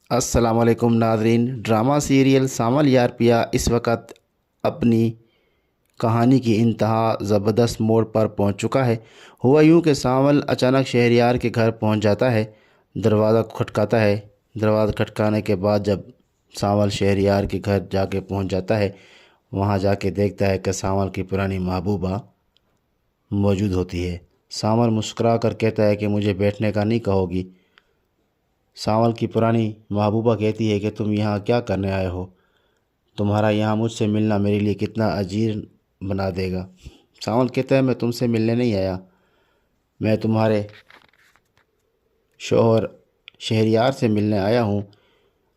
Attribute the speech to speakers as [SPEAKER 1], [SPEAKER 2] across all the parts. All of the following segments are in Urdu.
[SPEAKER 1] السلام علیکم ناظرین، ڈرامہ سیریل سانول یار پیا اس وقت اپنی کہانی کی انتہا زبردست موڑ پر پہنچ چکا ہے۔ ہوا یوں کہ سانول اچانک شہریار کے گھر پہنچ جاتا ہے، دروازہ کھٹکاتا ہے۔ دروازہ کھٹکانے کے بعد جب سانول شہریار کے گھر جا کے پہنچ جاتا ہے، وہاں جا کے دیکھتا ہے کہ سانول کی پرانی محبوبہ موجود ہوتی ہے۔ سانول مسکرا کر کہتا ہے کہ مجھے بیٹھنے کا نہیں کہو گی۔ سانول کی پرانی محبوبہ کہتی ہے کہ تم یہاں کیا کرنے آئے ہو؟ تمہارا یہاں مجھ سے ملنا میرے لیے کتنا عجیب بنا دے گا۔ سانول کہتا ہے میں تم سے ملنے نہیں آیا، میں تمہارے شوہر شہریار سے ملنے آیا ہوں،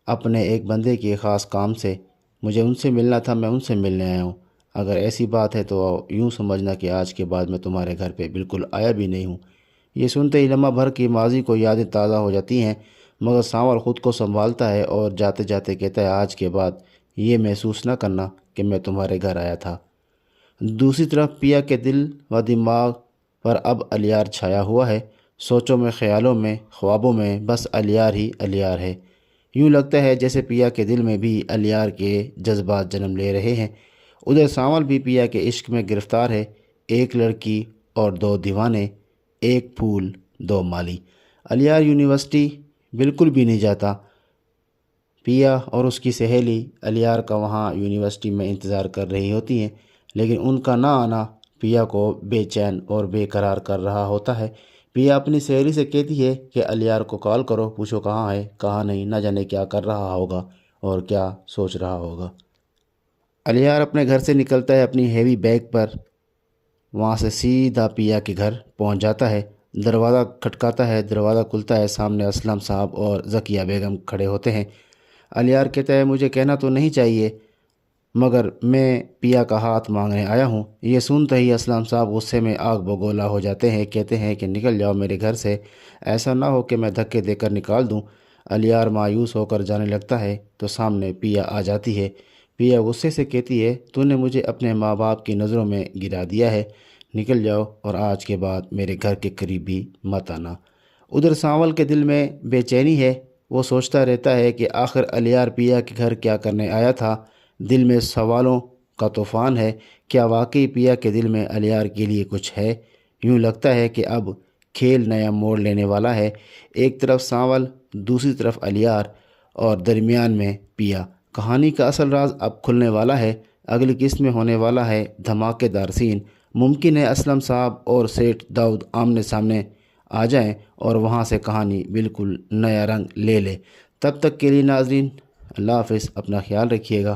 [SPEAKER 1] اپنے ایک بندے کے خاص کام سے۔ مجھے ان سے ملنا تھا، میں ان سے ملنے آیا ہوں۔ اگر ایسی بات ہے تو یوں سمجھنا کہ آج کے بعد میں تمہارے گھر پہ بالکل آیا بھی نہیں ہوں۔ یہ سنتے ہی لمحہ بھر کی ماضی کو یادیں تازہ ہو جاتی ہیں، مگر سانول خود کو سنبھالتا ہے اور جاتے جاتے کہتا ہے آج کے بعد یہ محسوس نہ کرنا کہ میں تمہارے گھر آیا تھا۔ دوسری طرف پیا کے دل و دماغ پر اب الیار چھایا ہوا ہے۔ سوچوں میں، خیالوں میں، خوابوں میں بس الیار ہی الیار ہے۔ یوں لگتا ہے جیسے پیا کے دل میں بھی الیار کے جذبات جنم لے رہے ہیں۔ ادھر سانول بھی پیا کے عشق میں گرفتار ہے۔ ایک لڑکی اور دو دیوانے، ایک پھول دو مالی۔ الیار یونیورسٹی بالکل بھی نہیں جاتا۔ پیا اور اس کی سہیلی الیار کا وہاں یونیورسٹی میں انتظار کر رہی ہوتی ہیں، لیکن ان کا نہ آنا پیا کو بے چین اور بے قرار کر رہا ہوتا ہے۔ پیا اپنی سہیلی سے کہتی ہے کہ الیار کو کال کرو، پوچھو کہاں ہے، کہاں نہیں، نہ جانے کیا کر رہا ہوگا اور کیا سوچ رہا ہوگا۔ الیار اپنے گھر سے نکلتا ہے اپنی ہیوی بیگ پر، وہاں سے سیدھا پیا کے گھر پہنچ جاتا ہے۔ دروازہ کھٹکاتا ہے، دروازہ کھلتا ہے، سامنے اسلم صاحب اور ذکیہ بیگم کھڑے ہوتے ہیں۔ الیار کہتا ہے مجھے کہنا تو نہیں چاہیے، مگر میں پیا کا ہاتھ مانگنے آیا ہوں۔ یہ سنتے ہی اسلم صاحب غصے میں آگ بگولا ہو جاتے ہیں، کہتے ہیں کہ نکل جاؤ میرے گھر سے، ایسا نہ ہو کہ میں دھکے دے کر نکال دوں۔ الیار مایوس ہو کر جانے لگتا ہے تو سامنے پیا آ جاتی ہے۔ پیا غصے سے کہتی ہے تو نے مجھے اپنے ماں باپ کی نظروں میں گرا دیا ہے، نکل جاؤ اور آج کے بعد میرے گھر کے قریب بھی مت آنا۔ ادھر سانول کے دل میں بے چینی ہے، وہ سوچتا رہتا ہے کہ آخر الیار پیا کے گھر کیا کرنے آیا تھا۔ دل میں سوالوں کا طوفان ہے، کیا واقعی پیا کے دل میں الیار کے لیے کچھ ہے؟ یوں لگتا ہے کہ اب کھیل نیا موڑ لینے والا ہے۔ ایک طرف سانول، دوسری طرف الیار اور درمیان میں پیا۔ کہانی کا اصل راز اب کھلنے والا ہے۔ اگلی قسط میں ہونے والا ہے دھماکے دار سین۔ ممکن ہے اسلم صاحب اور سیٹھ داؤد آمنے سامنے آ جائیں اور وہاں سے کہانی بالکل نیا رنگ لے لے۔ تب تک کے لیے ناظرین، اللہ حافظ، اپنا خیال رکھیے گا۔